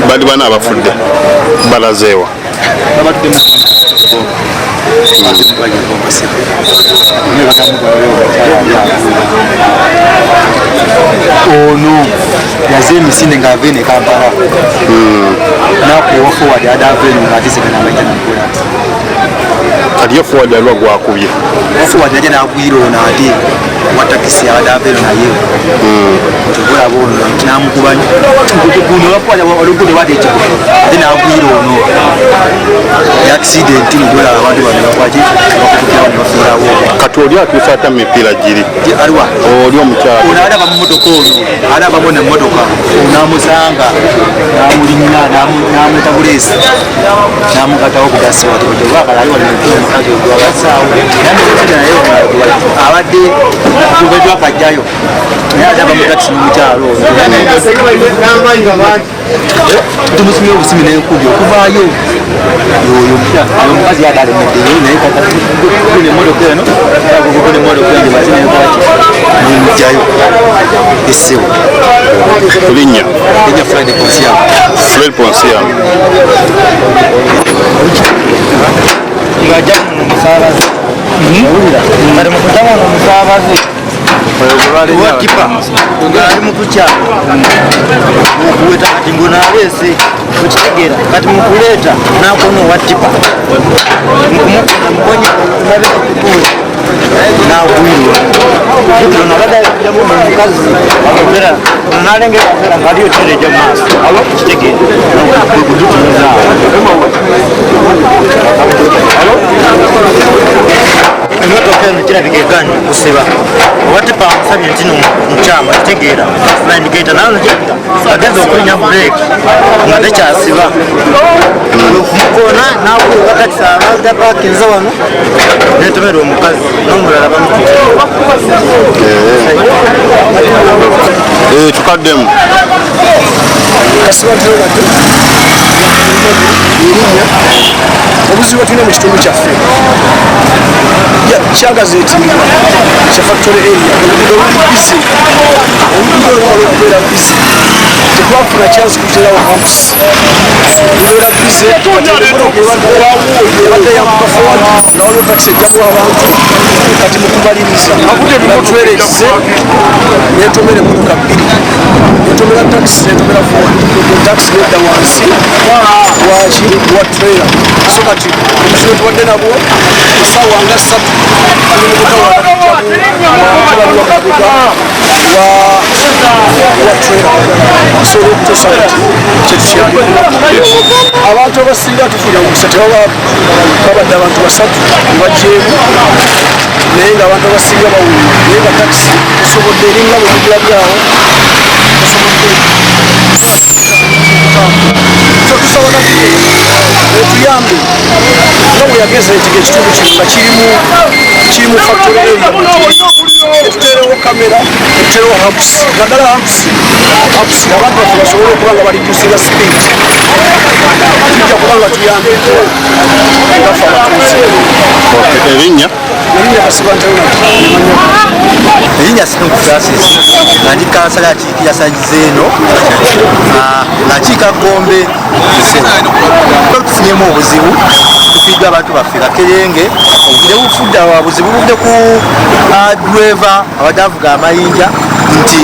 bali bana abafudde balazeewa ono yaze emisinde ng'ava ne Kampala nakuwa forward adaveni ng'ateseka n'abajja nakola aliyo forward alwa gwakubye forward najja n'agwira ono ate wa takisi adaveni naye tugulaba ono namukubanya guno oluguudo bateekiko ate n'agwira ono accident mugola abantu bano bakwaki bakukukirawo ne bafiirawo kati oli atuusa ata mipiira giri aliwa oli omukyala ono alaba mu mmotoka ono alabamo nemmotoka namusanga namulinnya namweta buleesi namukatawo bugasi omukazi ogwagasaawo naye abadde akajjayo naye ataba mu takisi n'omukyalo tumusumye obusimi n'enkubi okuvaayo yoyo omukazi yadalemeddeyo naye nemmotoka eno nemmotoka eno bazinekwaki nemujjayo essewo linnya Fred Ponsiano ngajja omusaabaze kati mukutamu omusaabaze watipa ngaali mukukyala mukuweta kati ngonaleese okitegeera kati mukuleeta nakono watipa mukumukona mukonye nabeka kukuuza nagwirwa ono abaddamu omukazi era nalengera era ngaaliyo tereja maaso aba kitegeera kudutunuzaawo emmotoka eno kirabika eganye okusiba watipa amusabye nti mukyama kitegeera indicator nayo nakirabika agenza okulinya bureeki nga tekyasiba okumukona nakuuka takisi abadde pakinze wano netomera omukazi n'omulala bamukita tukaddemu obuzibu bwetulina mu kitundu kyaffe kyagazeeti kya factory area oluguudo luli bizi oluguudo lumala okubeera bizi tetwafuna chance kuterawo hamps lubeera bizi ebadde yambuka forward nga waliwo takisi ejjamu abantu kati mukumaliriza batwereze netomera emmotoka bbiri netomera takisi netomera forward takisi nedda wansi waki wa trailer so kati omuzibu tuwadde nabwo esaawa nga 3 abantu abasinga tufunira mukisa babadde abantu 3 bajjeemu naye nga abantu abasinga bawulira naye nga takisi tusobodde eringa bwe mugirabyawo tusaba etuyambe nga bwe yageza nti ekitundu kino nga kirimu factory area etuteerewo kamera etuteerewo hamps naddala hamps abantu baffe basobole okuba nga balidusinga speed tujja kuba nga tuyambe ngafe abatuuze erinnya erinnya Situnku Francis nga ndi kansala yakiikira sagize eno nakiika Gombe tufunyemu obuzibu tufiddwa abantu baffe Bakerenge obudde bufudde buzibu buvudde ku driver abadde avuga amayinja nti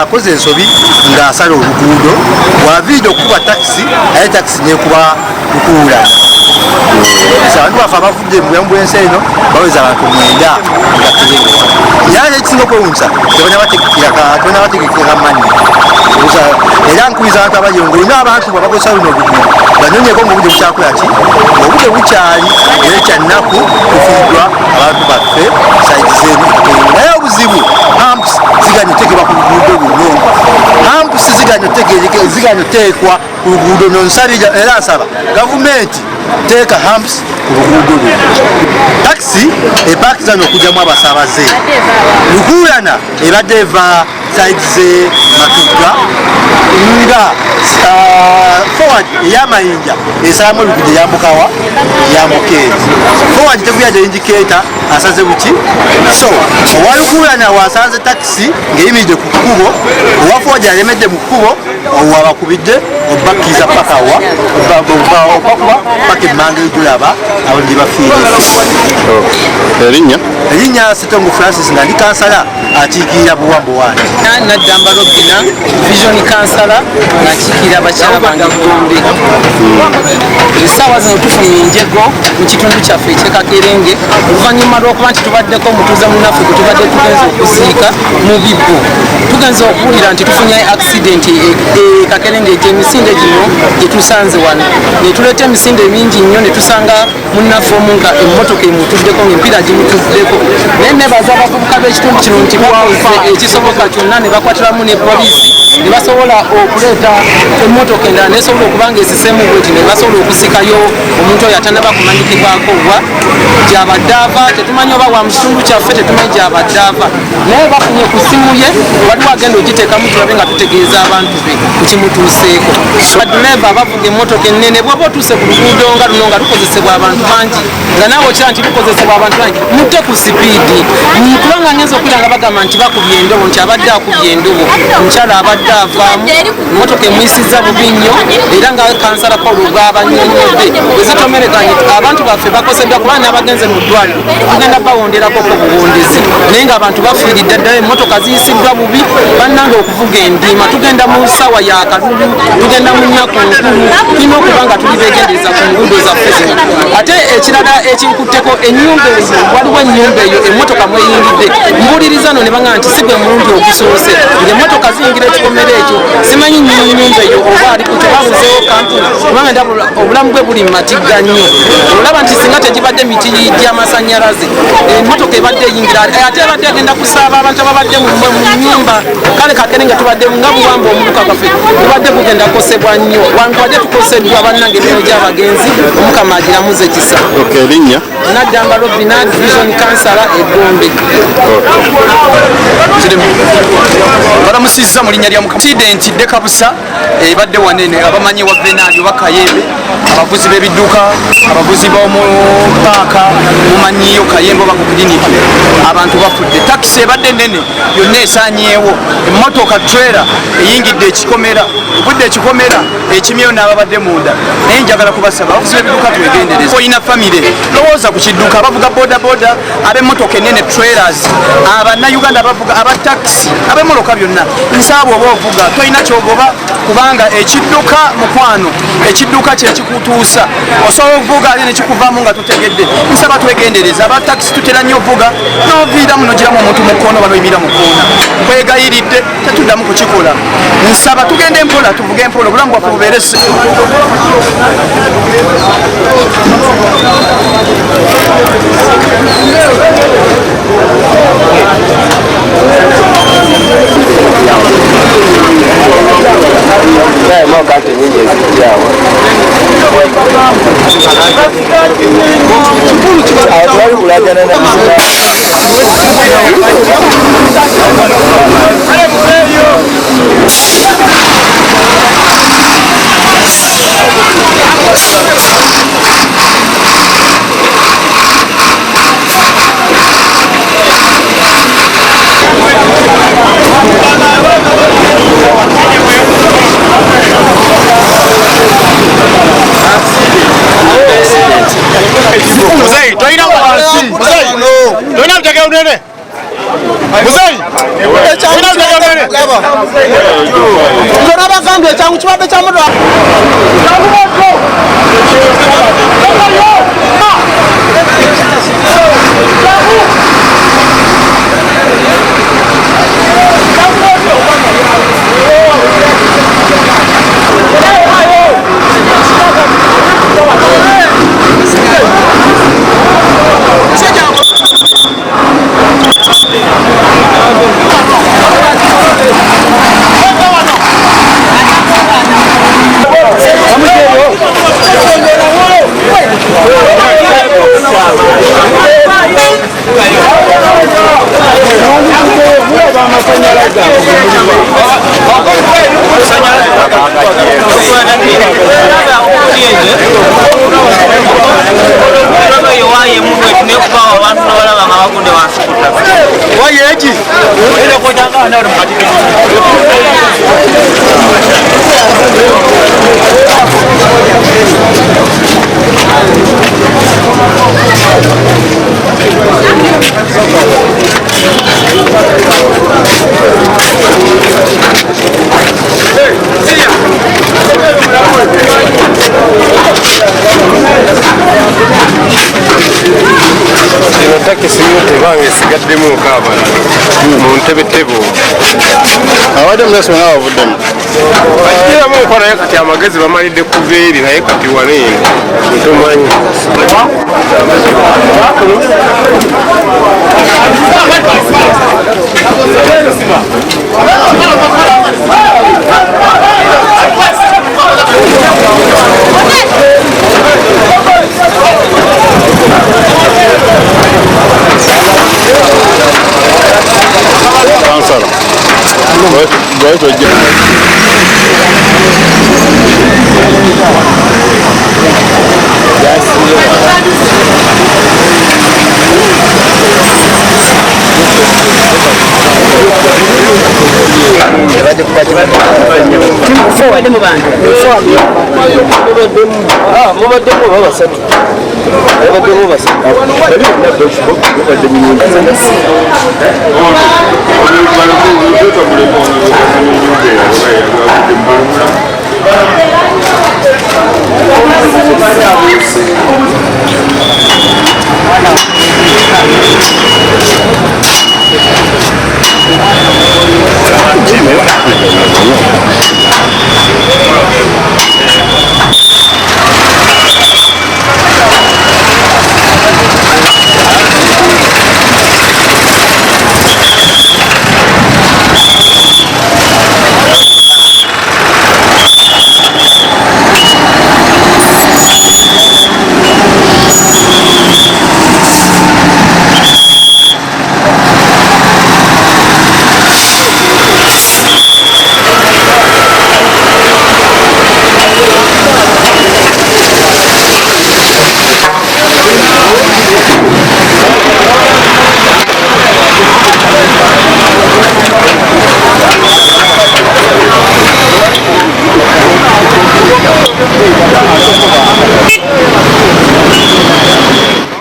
akoze ensobi ng'asala oluguudo bwaviridde okukuba takisi aye takisi nekuba lukuula abantu bafe abafudde mu bulamu bw'ensi eno baweza abantu 9 nga Kirengesa. Era ekisinga okwewuunyisa tebonna bategekera manyi era nkubiriza abantu abayo ng'olina abantu babakozesa luno obugumu banyonyeko ng'obudde bukyakola ki obudde bukyali era ekyannaku kufiiddwa abantu baffe saidi z'enu naye obuzibu hamps ziganya otekebwa ku luguudo luno hamps ziganya oteekwa ku luguudo nonsabira era nsaba gavumenti teeka hamps ku luguudo luno takisi epaakizana okugyamu abasaabaze lukuulana ebadde eva saidi ze Matugga nga forward eyamayinja esalamu olugujje yambukawa yambukeeri forward tekuyanja indicata asaze buki so owalukulana wasanze takisi ng'eyimiridde ku kkubo owa forward alemedde mu kkubo owabakubidde obakkiriza paka wa opakuba paka emmanga ejulaba abo ndi bafiire erinnya Setongo Francis nga ndi kansala akiikirira buwambo wange Naddamba Robina Vision Kansala nakiikirira abakyala bange Gombe. Essaawa zino tufumye enjego mu kitundu kyaffe eky'Ekakerenge oluvannyuma lw'okuba nti tubaddeko omutuuze munnaffe gwe tubadde tugenza okuziika mu Bibbo. Tugenza okuwulira nti tufunye accident Kakerenge emisinde gino gye tusanze wano ne tuleeta emisinde mingi nnyo ne tusanga munnaffe omu nga emmotoka emutuddeko ng'emipiira gimutuddeko naye nebaza abavubuka b'ekitundu kino nti bakoze ekisoboka kyonna ne bakwatiramu ne poliisi ne basobola okuleeta emmotoka endala nesobola okuba nga esiseemu bweti ne basobola okusikayo omuntu oyo atanaba kumanyikibwako wa gyabadde ava tetumanyi oba wa mu kitundu kyaffe tetumanyi gyabadde ava naye bafunye ku ssimu ye waliwo agenda ogiteekamu tulabe nga tutegeeza abantu be ku kimutuuseeko baduleva bavuga emmotoka ennene bwaba otuuse ku luguudo nga luno nga lukozesebwa abantu bangi nga naawe okira nti lukozesebwa abantu bangi mutte ku sipiidi kubanga ngenza okulira nga bagamba nti bakubye endobo nti abadde akubye endobo omukyala abadde avaamu emmotoka emuyisizza bubi nnyo era nga kansala Paulo bw'abanyonyodde ezitomereganye abantu baffe bakoseddwa kuba n'abagenze mu ddwaliro tugenda bawonderako ko buwondezi naye ng'abantu bafiiridde ddala emmotoka ziyisiddwa bubi bannange okuvuga endiima tugenda mu ssaawa ya kalulu tugenda mu nnaku nkulu tulina okuba nga tuli beegendereza ku nguudo zaffe zino ate ekirala ekinkutteko ennyumba eyo waliwo ennyumba eyo emmotoka mweyingidde mbuuliriza no ne baŋŋamba nti si gwe mulundi ogusoose ng'emmotoka ziyingira ekikomera ekyo simanyi nnyumba eyo oba ali ku tebabuzeewo kampuni kubanga ndabula obulamu bwe buli matigga nnyo olaba nti singa tegibadde miti gy'amasannyalaze emmotoka ebadde eyingira ate ebadde agenda kusaaba abantu ababadde mu nnyumba kale Kakerenge tubadde nga buwamba omuluka gwaffe tubadde kugenda kukosebwa nnyo wantuwadde tukoseddwa bannange emirimu gy'abagenzi omukama agiramuze ekisa erinnya Naddamba Robina Vision Kansala Egombe. Balamusizza mu linnya lya Mukama. Accident dekabusa ebadde wanene abamanyi wa Venali wa Kayembe abavuzi b'ebidduka abavuzi b'omu paaka mumanyiyo Kayembe oba ku kiriniki abantu bafudde takisi ebadde nene yonna esaanyeewo emmotoka trailer eyingidde ekikomera obudde ekikomera ekimyeyo n'ababadde munda naye njagala kubasaba abavuzi b'ebidduka twegendereza olina famire lowooza ku kidduka abavuga bodaboda ab'emmotoka ennene trailers abannayuganda abavuga abatakisi ab'emmoloka byonna nsaaba oba ovuga tolina kyogoba kubanga ekidduka mukwano ekidduka kyekikutuusa osobola okuvuga ate nekikuvaamu nga totegedde nsaba twegendereza abatakisi tutera nnyo ovuga n'oviiramu nogiramu omuntu mu kkoona banoyimira mu kkoona kwegayiridde tetuddamu kukikola nsaba tugende empola tuvuge empola obulamu bwaffe bubeere Bagambye ekyangu kibadde kya mudwa sigaddemu nkaabala mu ntebetebo abadde muleso nga bavuddemu bagiramu nkolayo kati amagezi bamalidde kuva eri naye kati waleeno ntomanyi kansala gwaitwejja Thank you.